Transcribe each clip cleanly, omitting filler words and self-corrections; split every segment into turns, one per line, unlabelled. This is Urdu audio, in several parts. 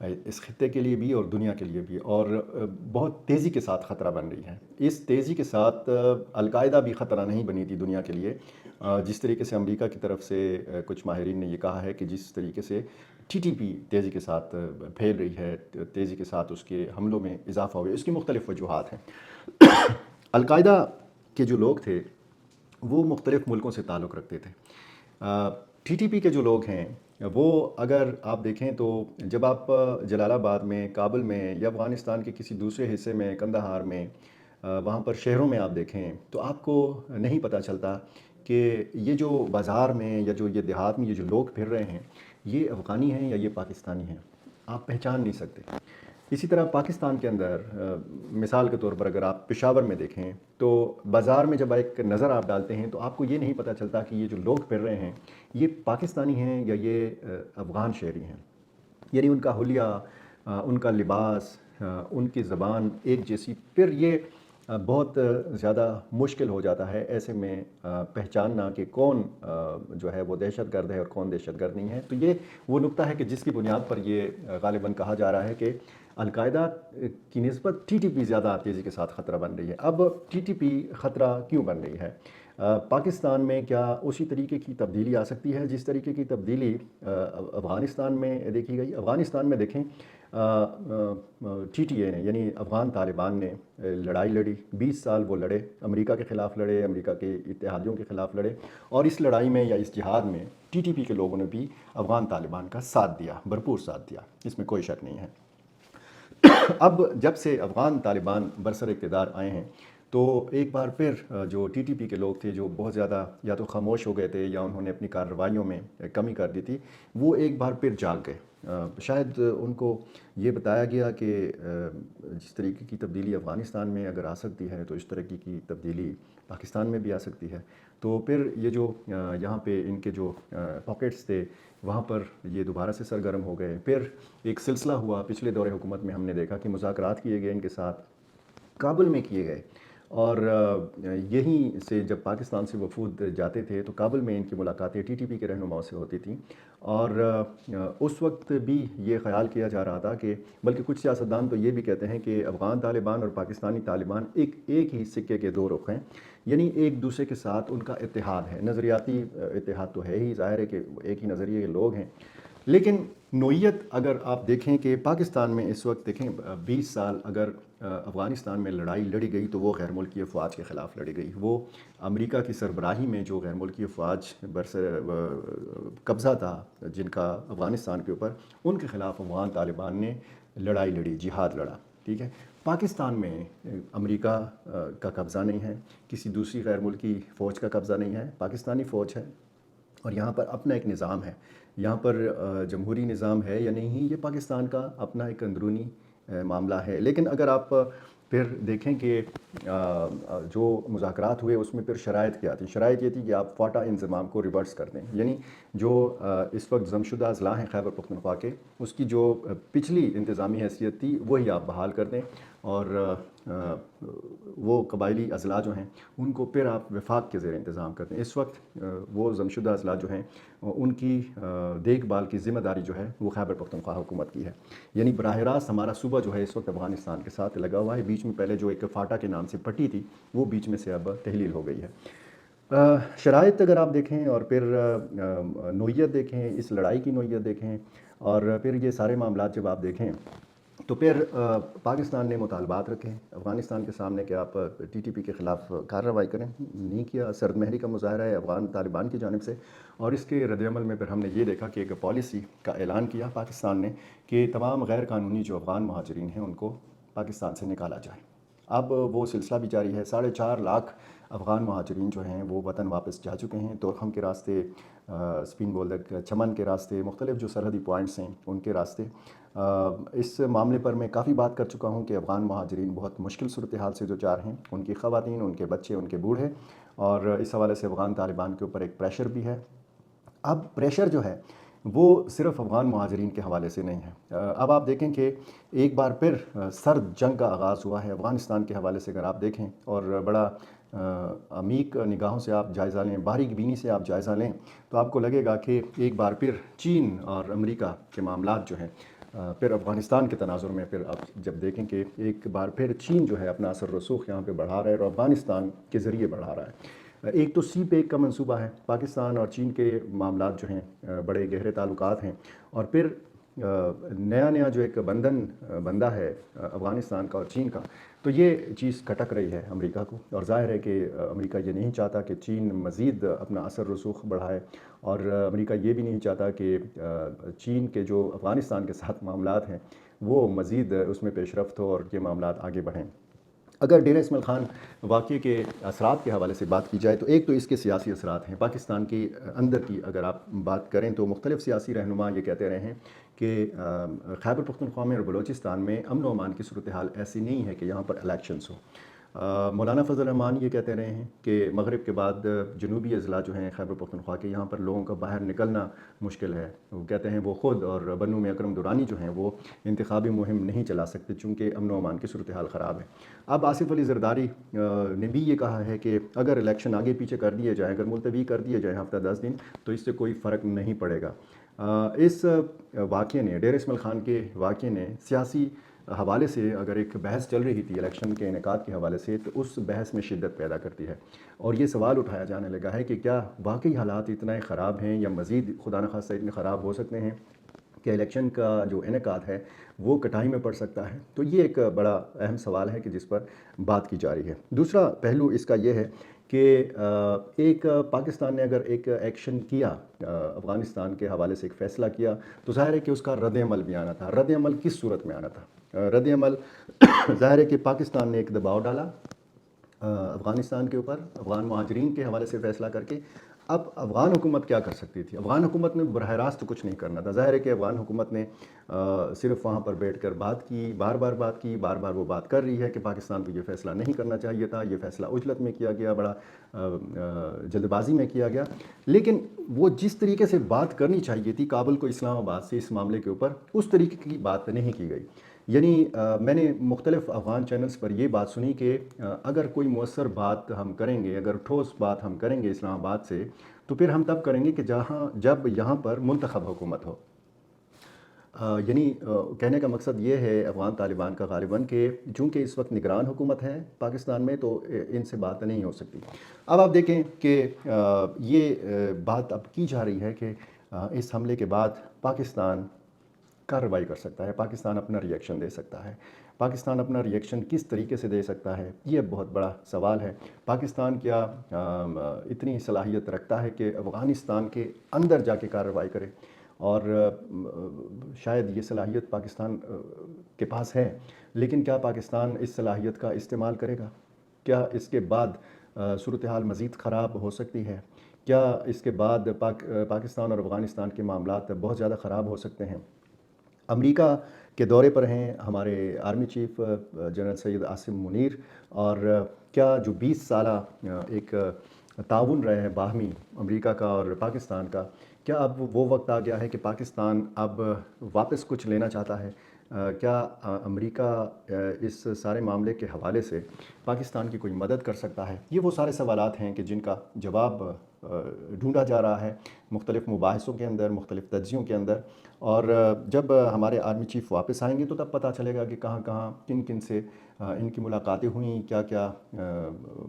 اس خطے کے لیے بھی اور دنیا کے لیے بھی، اور بہت تیزی کے ساتھ خطرہ بن رہی ہے۔ اس تیزی کے ساتھ القاعدہ بھی خطرہ نہیں بنی تھی دنیا کے لیے، جس طریقے سے امریکہ کی طرف سے کچھ ماہرین نے یہ کہا ہے کہ جس طریقے سے ٹی ٹی پی تیزی کے ساتھ پھیل رہی ہے، تیزی کے ساتھ اس کے حملوں میں اضافہ ہو گیا، اس کی مختلف وجوہات ہیں۔ القاعدہ کے جو لوگ تھے وہ مختلف ملکوں سے تعلق رکھتے تھے۔ ٹی ٹی پی کے جو لوگ ہیں وہ اگر آپ دیکھیں تو جب آپ جلال آباد میں، کابل میں، یا افغانستان کے کسی دوسرے حصے میں، قندھار میں، وہاں پر شہروں میں آپ دیکھیں تو آپ کو نہیں پتہ چلتا کہ یہ جو بازار میں یا جو یہ دیہات میں یہ جو لوگ پھر رہے ہیں یہ افغانی ہیں یا یہ پاکستانی ہیں، آپ پہچان نہیں سکتے۔ اسی طرح پاکستان کے اندر مثال کے طور پر اگر آپ پشاور میں دیکھیں تو بازار میں جب ایک نظر آپ ڈالتے ہیں تو آپ کو یہ نہیں پتہ چلتا کہ یہ جو لوگ پھر رہے ہیں یہ پاکستانی ہیں یا یہ افغان شہری ہیں۔ یعنی ان کا حلیہ، ان کا لباس، ان کی زبان ایک جیسی، پھر یہ بہت زیادہ مشکل ہو جاتا ہے ایسے میں پہچاننا کہ کون جو ہے وہ دہشت گرد ہے اور کون دہشت گرد نہیں ہے۔ تو یہ وہ نقطہ ہے کہ جس کی بنیاد پر یہ غالباً کہا جا رہا ہے کہ القاعدہ کی نسبت ٹی ٹی پی زیادہ تیزی کے ساتھ خطرہ بن رہی ہے۔ اب ٹی ٹی پی خطرہ کیوں بن رہی ہے؟ پاکستان میں کیا اسی طریقے کی تبدیلی آ سکتی ہے جس طریقے کی تبدیلی افغانستان میں دیکھی گئی؟ افغانستان میں دیکھیں ٹی ٹی اے نے یعنی افغان طالبان نے لڑائی لڑی، 20 سال وہ لڑے، امریکہ کے خلاف لڑے، امریکہ کے اتحادیوں کے خلاف لڑے، اور اس لڑائی میں یا اس جہاد میں ٹی ٹی پی کے لوگوں نے بھی افغان طالبان کا ساتھ دیا، بھرپور ساتھ دیا، اس میں کوئی شک نہیں ہے۔ اب جب سے افغان طالبان برسر اقتدار آئے ہیں تو ایک بار پھر جو ٹی ٹی پی کے لوگ تھے جو بہت زیادہ یا تو خاموش ہو گئے تھے یا انہوں نے اپنی کارروائیوں میں کمی کر دی تھی، وہ ایک بار پھر جاگ گئے۔ شاید ان کو یہ بتایا گیا کہ جس طریقے کی تبدیلی افغانستان میں اگر آ سکتی ہے تو اس طریقے کی تبدیلی پاکستان میں بھی آ سکتی ہے۔ تو پھر یہ جو یہاں پہ ان کے جو پاکٹس تھے وہاں پر یہ دوبارہ سے سرگرم ہو گئے۔ پھر ایک سلسلہ ہوا، پچھلے دور حکومت میں ہم نے دیکھا کہ مذاکرات کیے گئے ان کے ساتھ، کابل میں کیے گئے، اور یہیں سے جب پاکستان سے وفود جاتے تھے تو کابل میں ان کی ملاقاتیں ٹی ٹی پی کے رہنماؤں سے ہوتی تھیں، اور اس وقت بھی یہ خیال کیا جا رہا تھا کہ بلکہ کچھ سیاستدان تو یہ بھی کہتے ہیں کہ افغان طالبان اور پاکستانی طالبان ایک ہی سکے کے دو رخ ہیں، یعنی ایک دوسرے کے ساتھ ان کا اتحاد ہے، نظریاتی اتحاد تو ہے ہی، ظاہر ہے کہ ایک ہی نظریے کے لوگ ہیں، لیکن نوعیت اگر آپ دیکھیں کہ پاکستان میں اس وقت دیکھیں 20 سال اگر افغانستان میں لڑائی لڑی گئی تو وہ غیر ملکی افواج کے خلاف لڑی گئی، وہ امریکہ کی سربراہی میں جو غیر ملکی افواج قبضہ تھا جن کا افغانستان کے اوپر، ان کے خلاف افغان طالبان نے لڑائی لڑی، جہاد لڑا، ٹھیک ہے۔ پاکستان میں امریکہ کا قبضہ نہیں ہے، کسی دوسری غیر ملکی فوج کا قبضہ نہیں ہے، پاکستانی فوج ہے، اور یہاں پر اپنا ایک نظام ہے، یہاں پر جمہوری نظام ہے یا نہیں یہ پاکستان کا اپنا ایک اندرونی معاملہ ہے۔ لیکن اگر آپ پھر دیکھیں کہ جو مذاکرات ہوئے اس میں پھر شرائط کیا تھی؟ شرائط یہ تھی کہ آپ فاٹا انضمام کو ریورس کر دیں، یعنی جو اس وقت ضم شدہ اضلاع ہیں خیبر پختونخوا کے، اس کی جو پچھلی انتظامی حیثیت تھی وہی آپ بحال کر دیں، اور وہ قبائلی اضلاع جو ہیں ان کو پھر آپ وفاق کے زیر انتظام کرتے ہیں۔ اس وقت وہ ضم شدہ اضلاع جو ہیں ان کی دیکھ بھال کی ذمہ داری جو ہے وہ خیبر پختونخوا حکومت کی ہے، یعنی براہ راست ہمارا صوبہ جو ہے اس وقت افغانستان کے ساتھ لگا ہوا ہے۔ بیچ میں پہلے جو ایک فاٹا کے نام سے پٹی تھی وہ بیچ میں سے اب تحلیل ہو گئی ہے۔ شرائط اگر آپ دیکھیں اور پھر نوعیت دیکھیں، اس لڑائی کی نوعیت دیکھیں، اور پھر یہ سارے معاملات جب آپ دیکھیں تو پھر پاکستان نے مطالبات رکھے افغانستان کے سامنے کہ آپ ٹی ٹی پی کے خلاف کارروائی کریں، نہیں کیا، سرد مہری کا مظاہرہ ہے افغان طالبان کی جانب سے، اور اس کے رد عمل میں پھر ہم نے یہ دیکھا کہ ایک پالیسی کا اعلان کیا پاکستان نے کہ تمام غیر قانونی جو افغان مہاجرین ہیں ان کو پاکستان سے نکالا جائے۔ اب وہ سلسلہ بھی جاری ہے، 4.5 لاکھ افغان مہاجرین جو ہیں وہ وطن واپس جا چکے ہیں، تورخم کے راستے، سپین بولدک، چمن کے راستے، مختلف جو سرحدی پوائنٹس ہیں ان کے راستے۔ اس معاملے پر میں کافی بات کر چکا ہوں کہ افغان مہاجرین بہت مشکل صورتحال سے دوچار ہیں، ان کی خواتین، ان کے بچے، ان کے بوڑھے، اور اس حوالے سے افغان طالبان کے اوپر ایک پریشر بھی ہے۔ اب پریشر جو ہے وہ صرف افغان مہاجرین کے حوالے سے نہیں ہے۔ اب آپ دیکھیں کہ ایک بار پھر سرد جنگ کا آغاز ہوا ہے افغانستان کے حوالے سے، اگر آپ دیکھیں اور بڑا عمیق نگاہوں سے آپ جائزہ لیں، باریک بینی سے آپ جائزہ لیں، تو آپ کو لگے گا کہ ایک بار پھر چین اور امریکہ کے معاملات جو ہیں پھر افغانستان کے تناظر میں پھر آپ جب دیکھیں کہ ایک بار پھر چین جو ہے اپنا اثر رسوخ یہاں پہ بڑھا رہا ہے اور افغانستان کے ذریعے بڑھا رہا ہے۔ ایک تو سی پیک کا منصوبہ ہے، پاکستان اور چین کے معاملات جو ہیں بڑے گہرے تعلقات ہیں، اور پھر نیا نیا جو ایک بندھن بندہ ہے افغانستان کا اور چین کا، تو یہ چیز کھٹک رہی ہے امریکہ کو، اور ظاہر ہے کہ امریکہ یہ نہیں چاہتا کہ چین مزید اپنا اثر رسوخ بڑھائے، اور امریکہ یہ بھی نہیں چاہتا کہ چین کے جو افغانستان کے ساتھ معاملات ہیں وہ مزید اس میں پیش رفت ہو اور یہ معاملات آگے بڑھیں۔ اگر ڈیرہ اسماعیل خان واقعے کے اثرات کے حوالے سے بات کی جائے تو ایک تو اس کے سیاسی اثرات ہیں۔ پاکستان کی اندر کی اگر آپ بات کریں تو مختلف سیاسی رہنما یہ کہتے رہے ہیں کہ خیبر پختونخوا میں اور بلوچستان میں امن و امان کی صورتحال ایسی نہیں ہے کہ یہاں پر الیکشنز ہوں۔ مولانا فضل الرحمان یہ کہتے رہے ہیں کہ مغرب کے بعد جنوبی اضلاع جو ہیں خیبر پختونخوا کے، یہاں پر لوگوں کا باہر نکلنا مشکل ہے۔ وہ کہتے ہیں وہ خود اور بنو میں اکرم دورانی جو ہیں وہ انتخابی مہم نہیں چلا سکتے چونکہ امن و امان کی صورتحال خراب ہے۔ اب آصف علی زرداری نے بھی یہ کہا ہے کہ اگر الیکشن آگے پیچھے کر دیے جائیں، اگر ملتوی کر دیے جائیں ہفتہ 10 دن، تو اس سے کوئی فرق نہیں پڑے گا۔ اس واقعے نے، ڈیرہ اسماعیل خان کے واقعے نے سیاسی حوالے سے اگر ایک بحث چل رہی تھی الیکشن کے انعقاد کے حوالے سے، تو اس بحث میں شدت پیدا کرتی ہے، اور یہ سوال اٹھایا جانے لگا ہے کہ کیا واقعی حالات اتنے خراب ہیں یا مزید خدا نخواستہ اتنے خراب ہو سکتے ہیں کہ الیکشن کا جو انعقاد ہے وہ کٹائی میں پڑ سکتا ہے۔ تو یہ ایک بڑا اہم سوال ہے کہ جس پر بات کی جا رہی ہے۔ دوسرا پہلو اس کا یہ ہے کہ ایک پاکستان نے اگر ایک ایکشن کیا، افغانستان کے حوالے سے ایک فیصلہ کیا، تو ظاہر ہے کہ اس کا رد عمل بھی آنا تھا۔ رد عمل کس صورت میں آنا تھا؟ رد عمل ظاہر ہے کہ پاکستان نے ایک دباؤ ڈالا افغانستان کے اوپر، افغان مہاجرین کے حوالے سے فیصلہ کر کے۔ اب افغان حکومت کیا کر سکتی تھی؟ افغان حکومت نے براہ راست کچھ نہیں کرنا تھا۔ ظاہر ہے کہ افغان حکومت نے صرف وہاں پر بیٹھ کر بات کی، بار بار وہ بات کر رہی ہے کہ پاکستان کو یہ فیصلہ نہیں کرنا چاہیے تھا، یہ فیصلہ عجلت میں کیا گیا، بڑا جلد بازی میں کیا گیا۔ لیکن وہ جس طریقے سے بات کرنی چاہیے تھی کابل کو اسلام آباد سے اس معاملے کے اوپر، اس طریقے کی بات نہیں کی گئی۔ یعنی میں نے مختلف افغان چینلز پر یہ بات سنی کہ اگر کوئی مؤثر بات ہم کریں گے، اگر ٹھوس بات ہم کریں گے اسلام آباد سے، تو پھر ہم تب کریں گے کہ جب یہاں پر منتخب حکومت ہو۔ یعنی کہنے کا مقصد یہ ہے افغان طالبان کا غالباً کہ چونکہ اس وقت نگران حکومت ہے پاکستان میں، تو ان سے بات نہیں ہو سکتی۔ اب آپ دیکھیں کہ یہ بات اب کی جا رہی ہے کہ اس حملے کے بعد پاکستان کارروائی کر سکتا ہے، پاکستان اپنا ری ایکشن دے سکتا ہے۔ پاکستان اپنا ری ایکشن کس طریقے سے دے سکتا ہے، یہ بہت بڑا سوال ہے۔ پاکستان کیا اتنی صلاحیت رکھتا ہے کہ افغانستان کے اندر جا کے کارروائی کرے؟ اور شاید یہ صلاحیت پاکستان کے پاس ہے، لیکن کیا پاکستان اس صلاحیت کا استعمال کرے گا؟ کیا اس کے بعد صورتحال مزید خراب ہو سکتی ہے؟ کیا اس کے بعد پاکستان اور افغانستان کے معاملات بہت زیادہ خراب ہو سکتے ہیں؟ امریکہ کے دورے پر ہیں ہمارے army chief general Syed Asim Munir, اور کیا جو 20 سالہ ایک تعاون رہے ہیں باہمی امریکہ کا اور پاکستان کا، کیا اب وہ وقت آ گیا ہے کہ پاکستان اب واپس کچھ لینا چاہتا ہے؟ کیا امریکہ اس سارے معاملے کے حوالے سے پاکستان کی کوئی مدد کر سکتا ہے؟ یہ وہ سارے سوالات ہیں کہ جن کا جواب ڈھونڈا جا رہا ہے مختلف مباحثوں کے اندر، مختلف تجزیوں کے اندر، اور جب ہمارے آرمی چیف واپس آئیں گے تو تب پتہ چلے گا کہ کہاں کہاں کن کن سے ان کی ملاقاتیں ہوئیں، کیا کیا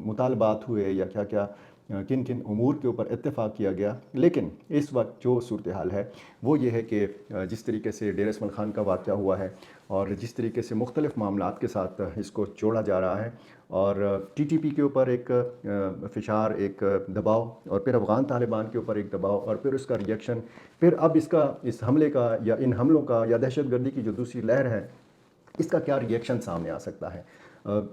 مطالبات ہوئے، یا کیا کیا کن کن امور کے اوپر اتفاق کیا گیا۔ لیکن اس وقت جو صورتحال ہے وہ یہ ہے کہ جس طریقے سے ڈیرہ اسماعیل خان کا واقعہ ہوا ہے، اور جس طریقے سے مختلف معاملات کے ساتھ اس کو جوڑا جا رہا ہے، اور ٹی ٹی پی کے اوپر ایک فشار، ایک دباؤ، اور پھر افغان طالبان کے اوپر ایک دباؤ، اور پھر اس کا ری ایکشن، پھر اب اس حملے کا یا ان حملوں کا یا دہشت گردی کی جو دوسری لہر ہے، اس کا کیا ری ایکشن سامنے آ سکتا ہے؟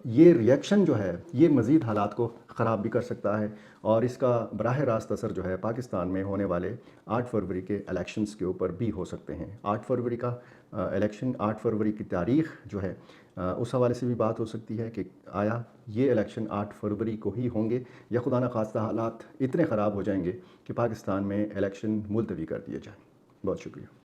یہ ری ایکشن جو ہے یہ مزید حالات کو خراب بھی کر سکتا ہے، اور اس کا براہ راست اثر جو ہے پاکستان میں ہونے والے 8 فروری کے الیکشنز کے اوپر بھی ہو سکتے ہیں۔ 8 فروری کا الیکشن، 8 فروری کی تاریخ جو ہے اس حوالے سے بھی بات ہو سکتی ہے کہ آیا یہ الیکشن 8 فروری کو ہی ہوں گے، یا خدا نخواستہ حالات اتنے خراب ہو جائیں گے کہ پاکستان میں الیکشن ملتوی کر دیے جائیں۔ بہت شکریہ۔